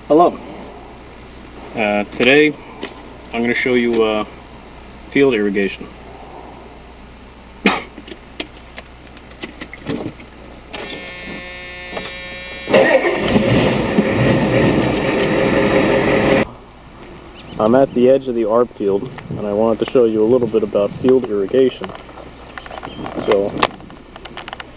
Hello. Today I'm going to show you field irrigation. I'm at the edge of the ARP field, and I wanted to show you a little bit about field irrigation. So,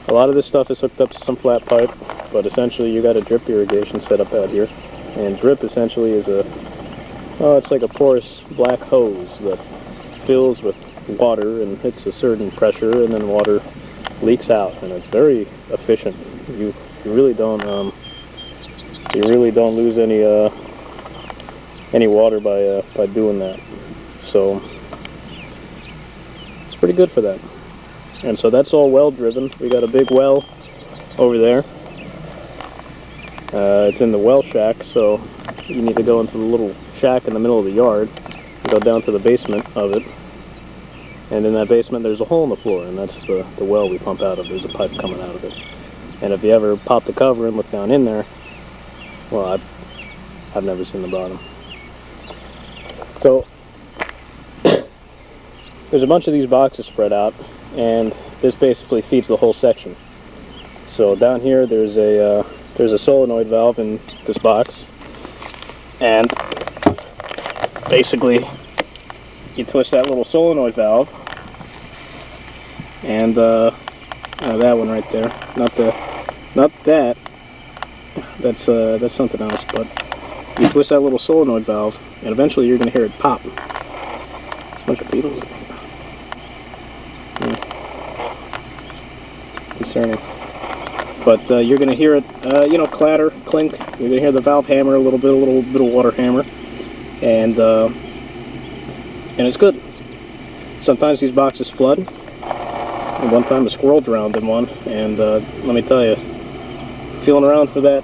a lot of this stuff is hooked up to some flat pipe, but essentially you got a drip irrigation set up out here. And drip essentially is it's like a porous black hose that fills with water and hits a certain pressure, and then water leaks out, and it's very efficient. You really don't lose any water by doing that. So it's pretty good for that. And so that's all well driven. We got a big well over there. It's in the well shack, so you need to go into the little shack in the middle of the yard, go down to the basement of it, and in that basement there's a hole in the floor, and that's the well we pump out of. There's a pipe coming out of it. And if you ever pop the cover and look down in there, well, I've never seen the bottom. So there's a bunch of these boxes spread out, and this basically feeds the whole section. So down here there's a solenoid valve in this box, and basically you twist that little solenoid valve, and that one right there, not that, that's something else, but you twist that little solenoid valve, and eventually you're going to hear it pop. There's a bunch of beetles. Concerning. But you're going to hear it, clatter, clink. You're going to hear the valve hammer a little bit of water hammer, and it's good. Sometimes these boxes flood. And one time a squirrel drowned in one, and let me tell you, feeling around for that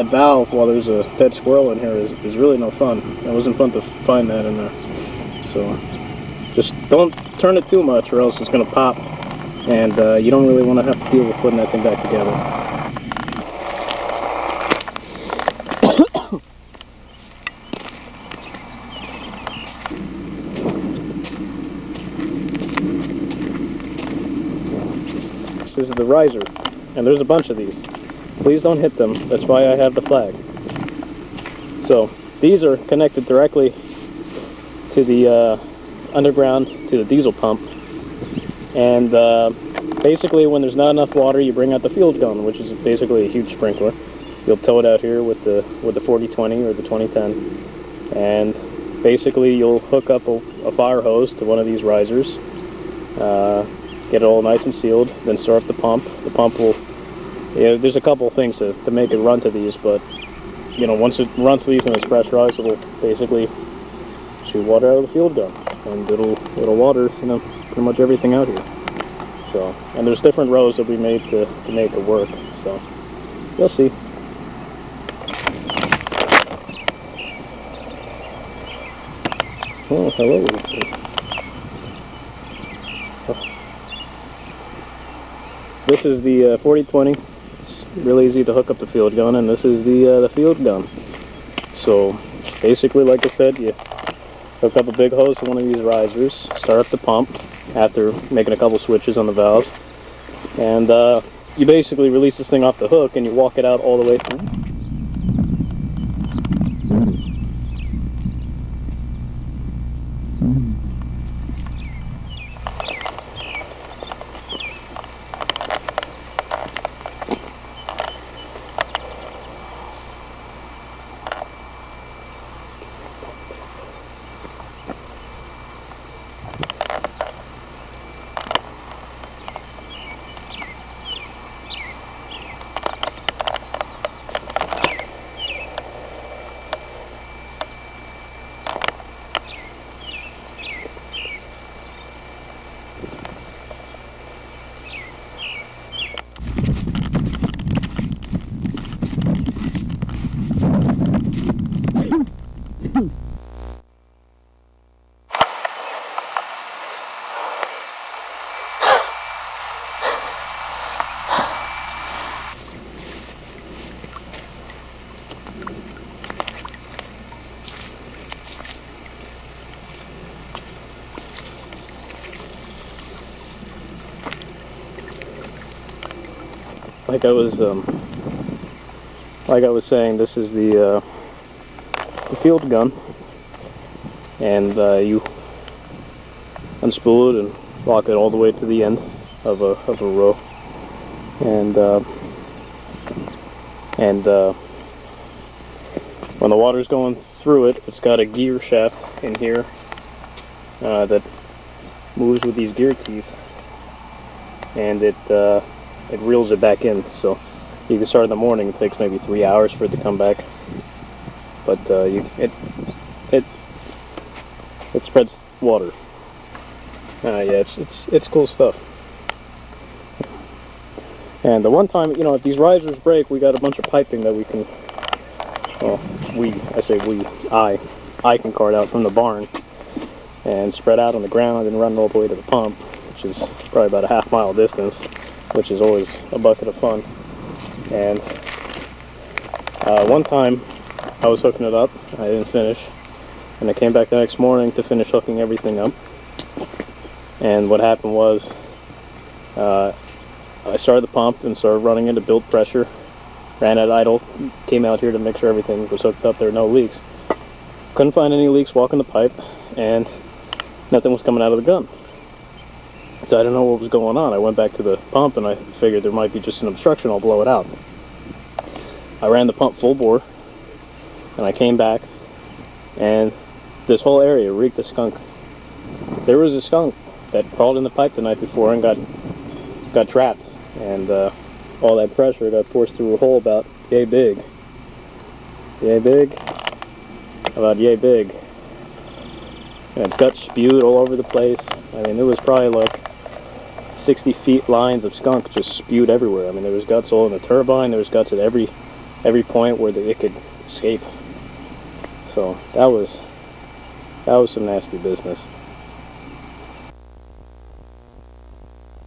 valve while there's a dead squirrel in here is really no fun. It wasn't fun to find that in there. So just don't turn it too much, or else it's going to pop, and you don't really want to have to deal with putting that thing back together. This is the riser, and there's a bunch of these. Please don't hit them. That's why I have the flag. So these are connected directly to the underground, to the diesel pump, and basically when there's not enough water, you bring out the field gun, which is basically a huge sprinkler. You'll tow it out here with the 4020 or the 2010, and basically you'll hook up a fire hose to one of these risers, get it all nice and sealed, then start up the pump. The pump will, there's a couple of things to make it run to these, but once it runs to these and it's pressurized, it'll basically shoot water out of the field gun, and it'll water pretty much everything out here. So, and there's different rows that we made to make it work. So you'll see. Oh, hello. This is the 4020. It's really easy to hook up the field gun, and this is the field gun. So basically, like I said, you hook up a big hose to one of these risers, start up the pump after making a couple switches on the valves, and you basically release this thing off the hook and you walk it out all the way through. like I was saying, this is the field gun, and you unspool it and lock it all the way to the end of a row, and when the water's going through it, it's got a gear shaft in here that moves with these gear teeth, and it reels it back in. So you can start in the morning. It takes maybe 3 hours for it to come back, but it spreads water. Yeah, it's cool stuff. And the one time, if these risers break, we got a bunch of piping that we can, well, I can cart out from the barn and spread out on the ground and run all the way to the pump, which is probably about a half-mile distance, which is always a bucket of fun. And one time I was hooking it up, I didn't finish, and I came back the next morning to finish hooking everything up. And what happened was, I started the pump and started running into build pressure, ran at idle, came out here to make sure everything was hooked up, there were no leaks. Couldn't find any leaks walking the pipe, and nothing was coming out of the gun. So I didn't know what was going on. I went back to the pump and I figured there might be just an obstruction, I'll blow it out. I ran the pump full bore, and I came back, and this whole area reeked of skunk. There was a skunk that crawled in the pipe the night before and got trapped, and all that pressure got forced through a hole about yay big. Yay big? About yay big. And its guts spewed all over the place. I mean, there was probably like 60 feet lines of skunk just spewed everywhere. I mean, there was guts all in the turbine, there was guts at every point where it could escape. So that was some nasty business.